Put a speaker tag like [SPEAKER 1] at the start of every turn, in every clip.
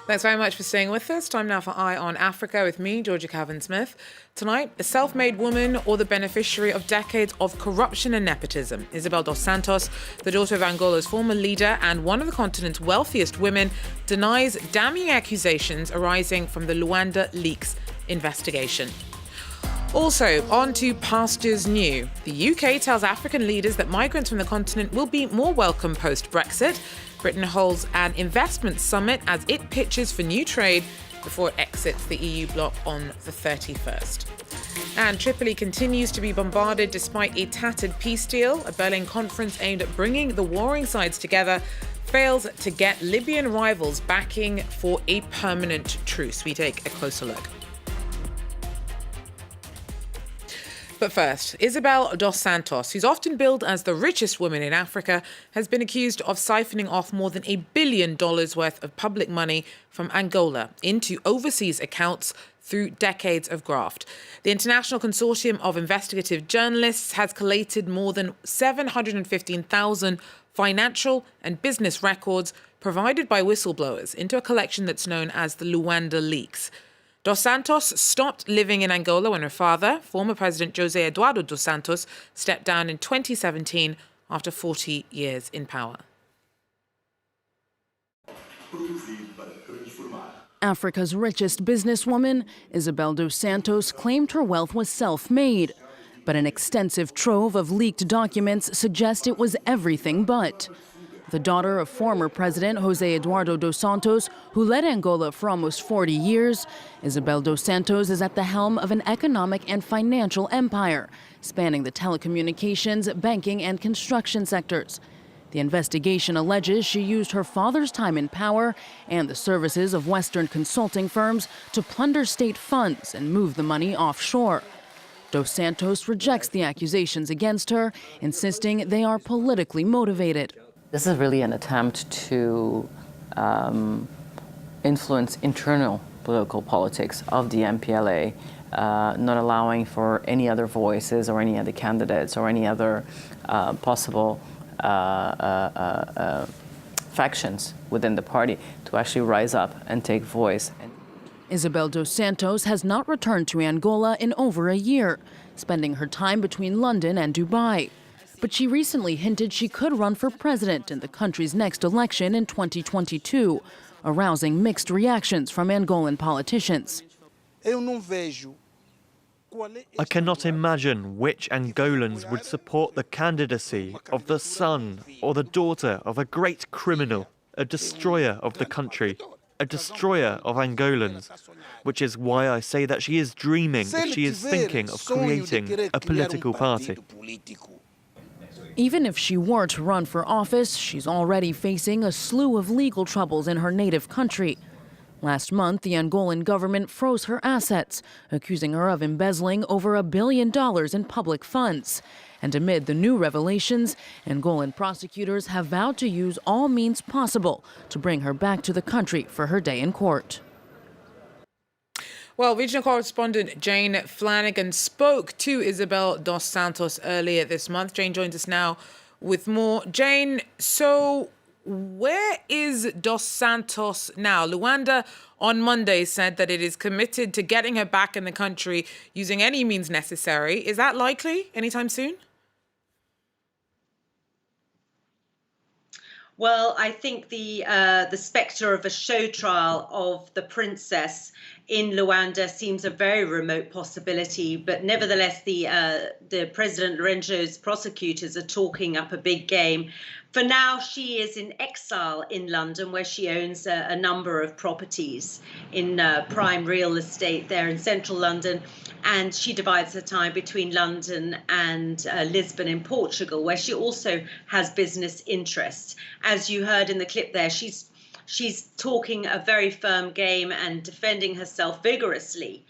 [SPEAKER 1] Thanks very much for staying with us. Time now for Eye on Africa with me, Georgia Cavan-Smith. Tonight, a self-made woman or the beneficiary of decades of corruption and nepotism. Isabel dos Santos, the daughter of Angola's former leader and one of the continent's wealthiest women, denies damning accusations arising from the Luanda Leaks investigation. Also, on to pastures new. The UK tells African leaders that migrants from the continent will be more welcome post-Brexit. Britain holds an investment summit as it pitches for new trade before it exits the EU bloc on the 31st. And Tripoli continues to be bombarded despite a tattered peace deal. A Berlin conference aimed at bringing the warring sides together fails to get Libyan rivals backing for a permanent truce. We take a closer look. But first, Isabel dos Santos, who's often billed as the richest woman in Africa, has been accused of siphoning off more than $1 billion worth of public money from Angola into overseas accounts through decades of graft. The International Consortium of Investigative Journalists has collated more than 715,000 financial and business records provided by whistleblowers into a collection that's known as the Luanda Leaks. Dos Santos stopped living in Angola when her father, former President José Eduardo dos Santos, stepped down in 2017 after 40 years in power.
[SPEAKER 2] Africa's richest businesswoman, Isabel dos Santos, claimed her wealth was self-made. But an extensive trove of leaked documents suggest it was everything but. The daughter of former President José Eduardo dos Santos, who led Angola for almost 40 years, Isabel dos Santos is at the helm of an economic and financial empire, spanning the telecommunications, banking, and construction sectors. The investigation alleges she used her father's time in power and the services of Western consulting firms to plunder state funds and move the money offshore. Dos Santos rejects the accusations against her, insisting they are politically motivated.
[SPEAKER 3] This is really an attempt to influence internal political politics of the MPLA, not allowing for any other voices or any other candidates or any other possible factions within the party to actually rise up and take voice.
[SPEAKER 2] Isabel dos Santos has not returned to Angola in over a year, spending her time between London and Dubai. But she recently hinted she could run for president in the country's next election in 2022, arousing mixed reactions from Angolan politicians.
[SPEAKER 4] I cannot imagine which Angolans would support the candidacy of the son or the daughter of a great criminal, a destroyer of the country, a destroyer of Angolans, which is why I say that she is dreaming if she is thinking of creating a political party.
[SPEAKER 2] Even if she were to run for office, she's already facing a slew of legal troubles in her native country. Last month, the Angolan government froze her assets, accusing her of embezzling over $1 billion in public funds. And amid the new revelations, Angolan prosecutors have vowed to use all means possible to bring her back to the country for her day in court.
[SPEAKER 1] Well, regional correspondent Jane Flanagan spoke to Isabel dos Santos earlier this month. Jane joins us now with more. Jane, so where is dos Santos now? Luanda on Monday said that it is committed to getting her back in the country using any means necessary. Is that likely anytime soon?
[SPEAKER 5] Well, I think the spectre of a show trial of the princess in Luanda seems a very remote possibility, but nevertheless, the President Lorenzo's prosecutors are talking up a big game. For now, she is in exile in London, where she owns a number of properties in prime real estate there in central London. And she divides her time between London and Lisbon in Portugal, where she also has business interests. As you heard in the clip there, she's talking a very firm game and defending herself vigorously.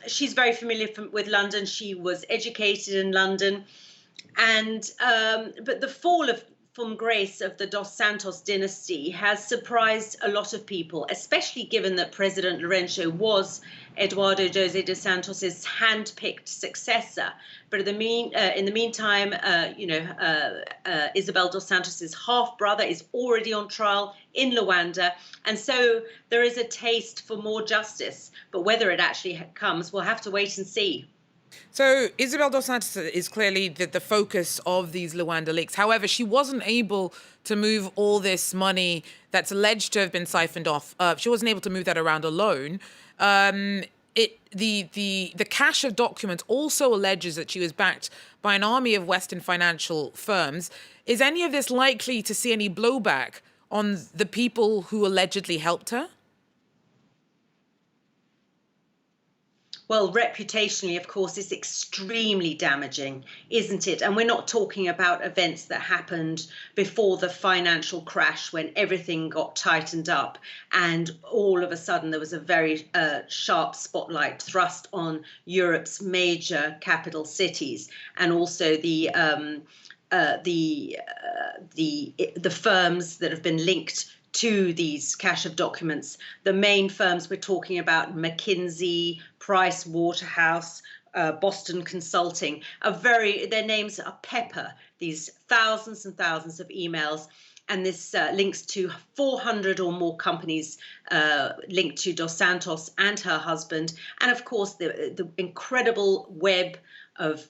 [SPEAKER 5] She's very familiar with London. She was educated in London. And but the fall of from grace of the Dos Santos dynasty has surprised a lot of people, especially given that President Lourenço was Eduardo José dos Santos's hand-picked successor. But in the meantime, Isabel dos Santos's half-brother is already on trial in Luanda, and so there is a taste for more justice. But whether it actually comes, we'll have to wait and see.
[SPEAKER 1] So Isabel dos Santos is clearly the focus of these Luanda leaks. However, she wasn't able to move all this money that's alleged to have been siphoned off. She wasn't able to move that around alone. The cache of documents also alleges that she was backed by an army of Western financial firms. Is any of this likely to see any blowback on the people who allegedly helped her?
[SPEAKER 5] Well, reputationally, of course, it's extremely damaging, isn't it? And we're not talking about events that happened before the financial crash when everything got tightened up and all of a sudden there was a very sharp spotlight thrust on Europe's major capital cities, and also the firms that have been linked to these cache of documents. The main firms we're talking about, McKinsey, Price Waterhouse, Boston Consulting, their names are pepper these thousands and thousands of emails. And this links to 400 or more companies linked to Dos Santos and her husband. And of course, the incredible web of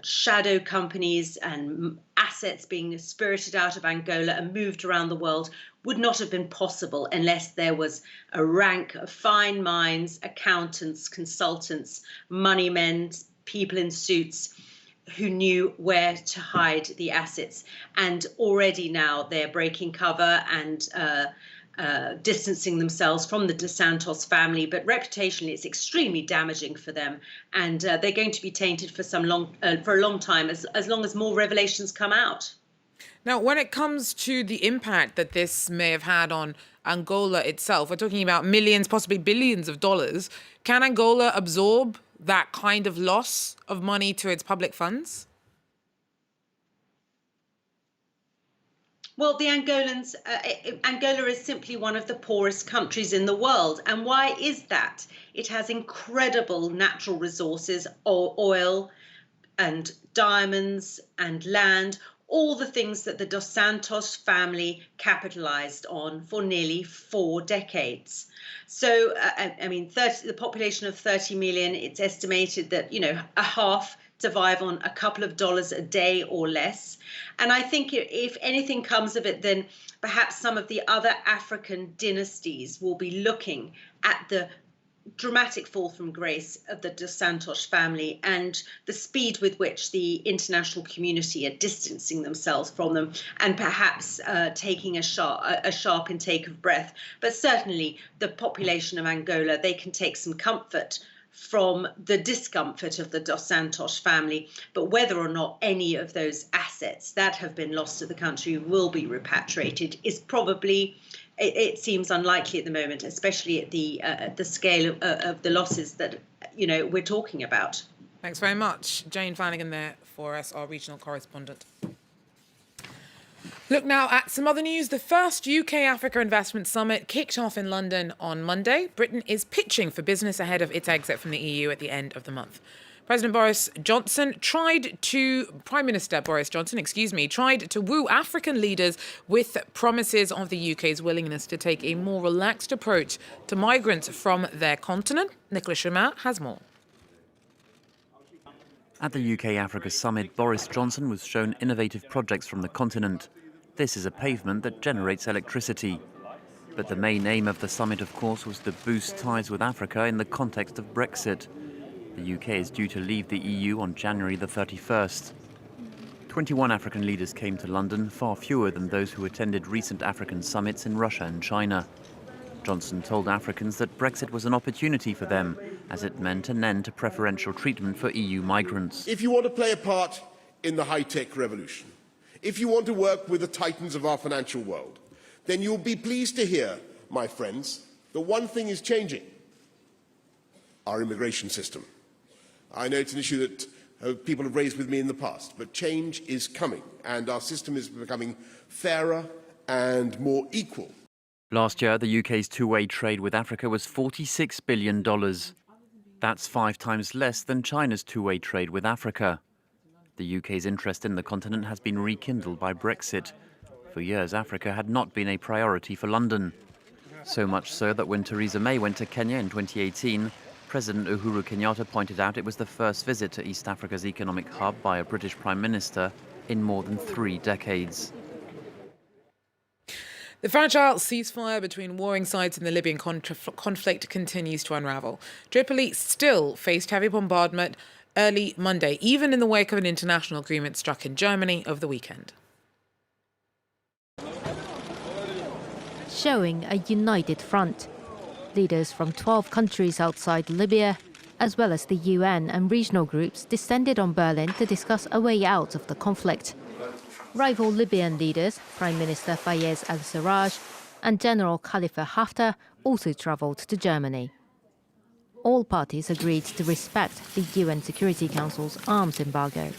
[SPEAKER 5] shadow companies and assets being spirited out of Angola and moved around the world would not have been possible unless there was a rank of fine minds, accountants, consultants, money men, people in suits who knew where to hide the assets. And already now they're breaking cover and distancing themselves from the Dos Santos family, but reputationally it's extremely damaging for them, and they're going to be tainted for a long time, as long as more revelations come out.
[SPEAKER 1] Now, when it comes to the impact that this may have had on Angola itself, we're talking about millions, possibly billions of dollars. Can Angola absorb that kind of loss of money to its public funds?
[SPEAKER 5] Well, the Angola is simply one of the poorest countries in the world. And why is that? It has incredible natural resources, oil and diamonds and land, all the things that the Dos Santos family capitalized on for nearly 4 decades. So, the population of 30 million, it's estimated that, a half survive on a couple of dollars a day or less. And I think if anything comes of it, then perhaps some of the other African dynasties will be looking at the dramatic fall from grace of the Dos Santos family and the speed with which the international community are distancing themselves from them, and perhaps taking a sharp intake of breath. But certainly the population of Angola, they can take some comfort from the discomfort of the Dos Santos family, but whether or not any of those assets that have been lost to the country will be repatriated is probably, it seems unlikely at the moment, especially at the scale of the losses that we're talking about.
[SPEAKER 1] Thanks very much. Jane Flanagan there for us, our regional correspondent. Look now at some other news. The first UK-Africa Investment Summit kicked off in London on Monday. Britain is pitching for business ahead of its exit from the EU at the end of the month. Prime Minister Boris Johnson, tried to woo African leaders with promises of the UK's willingness to take a more relaxed approach to migrants from their continent. Nicolas Chemin has more.
[SPEAKER 6] At the UK-Africa Summit, Boris Johnson was shown innovative projects from the continent. This is a pavement that generates electricity. But the main aim of the summit, of course, was to boost ties with Africa in the context of Brexit. The UK is due to leave the EU on January the 31st. 21 African leaders came to London, far fewer than those who attended recent African summits in Russia and China. Johnson told Africans that Brexit was an opportunity for them, as it meant an end to preferential treatment for EU migrants.
[SPEAKER 7] If you want to play a part in the high-tech revolution, if you want to work with the titans of our financial world, then you'll be pleased to hear, my friends, that one thing is changing: our immigration system. I know it's an issue that people have raised with me in the past. But change is coming, and our system is becoming fairer and more equal.
[SPEAKER 6] Last year, the UK's two-way trade with Africa was $46 billion. That's 5 times less than China's two-way trade with Africa. The UK's interest in the continent has been rekindled by Brexit. For years, Africa had not been a priority for London. So much so that when Theresa May went to Kenya in 2018, President Uhuru Kenyatta pointed out it was the first visit to East Africa's economic hub by a British Prime Minister in more than 3 decades.
[SPEAKER 1] The fragile ceasefire between warring sides in the Libyan conflict continues to unravel. Tripoli still faced heavy bombardment early Monday, even in the wake of an international agreement struck in Germany over the weekend.
[SPEAKER 8] Showing a united front. Leaders from 12 countries outside Libya, as well as the UN and regional groups, descended on Berlin to discuss a way out of the conflict. Rival Libyan leaders, Prime Minister Fayez al-Sarraj and General Khalifa Haftar, also travelled to Germany. All parties agreed to respect the UN Security Council's arms embargo.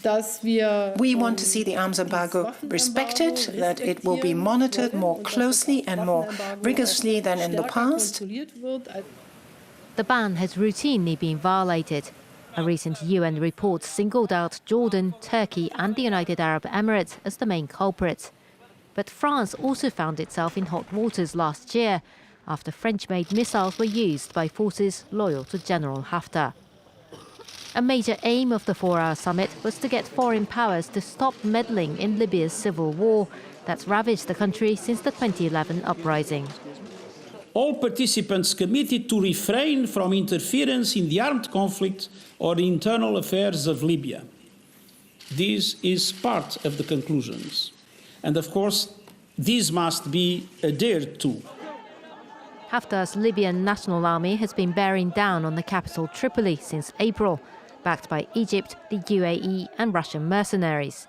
[SPEAKER 9] We want to see the arms embargo respected, that it will be monitored more closely and more rigorously than in the past.
[SPEAKER 8] The ban has routinely been violated. A recent UN report singled out Jordan, Turkey and the United Arab Emirates as the main culprits. But France also found itself in hot waters last year after French-made missiles were used by forces loyal to General Haftar. A major aim of the 4-hour summit was to get foreign powers to stop meddling in Libya's civil war that's ravaged the country since the 2011 uprising.
[SPEAKER 10] All participants committed to refrain from interference in the armed conflict or the internal affairs of Libya. This is part of the conclusions. And of course, these must be adhered to.
[SPEAKER 8] Haftar's Libyan National Army has been bearing down on the capital Tripoli since April, backed by Egypt, the UAE and Russian mercenaries.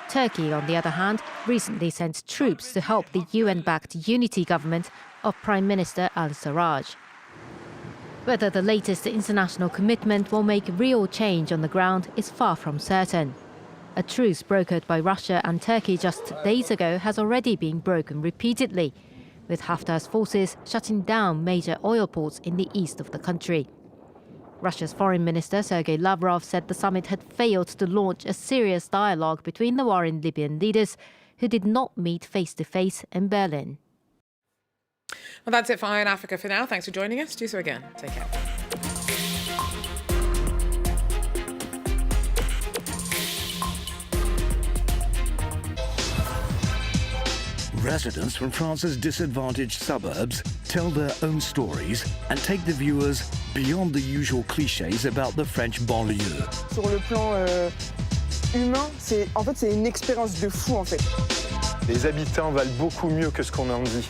[SPEAKER 8] Turkey, on the other hand, recently sent troops to help the UN-backed unity government of Prime Minister al-Sarraj. Whether the latest international commitment will make real change on the ground is far from certain. A truce brokered by Russia and Turkey just days ago has already been broken repeatedly, with Haftar's forces shutting down major oil ports in the east of the country. Russia's Foreign Minister Sergei Lavrov said the summit had failed to launch a serious dialogue between the warring Libyan leaders, who did not meet face-to-face in Berlin.
[SPEAKER 1] Well, that's it for Eye on Africa for now. Thanks for joining us. Do so again. Take care.
[SPEAKER 11] Residents from France's disadvantaged suburbs tell their own stories and take the viewers beyond the usual clichés about the French banlieue.
[SPEAKER 12] Sur le plan humain, c'est une expérience de fou en fait.
[SPEAKER 13] Les habitants valent beaucoup mieux que ce qu'on en dit.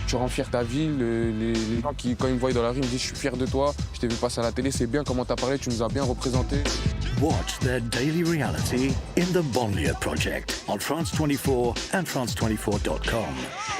[SPEAKER 14] Tu rends fier ta ville, les gens qui, quand ils me voient dans la rue, me disent « Je suis fier de toi, je t'ai vu passer à la télé, c'est bien comment t'as parlé, tu nous as bien représenté. »
[SPEAKER 11] Watch their daily reality in the Banlieue Project on France 24 and France24.com.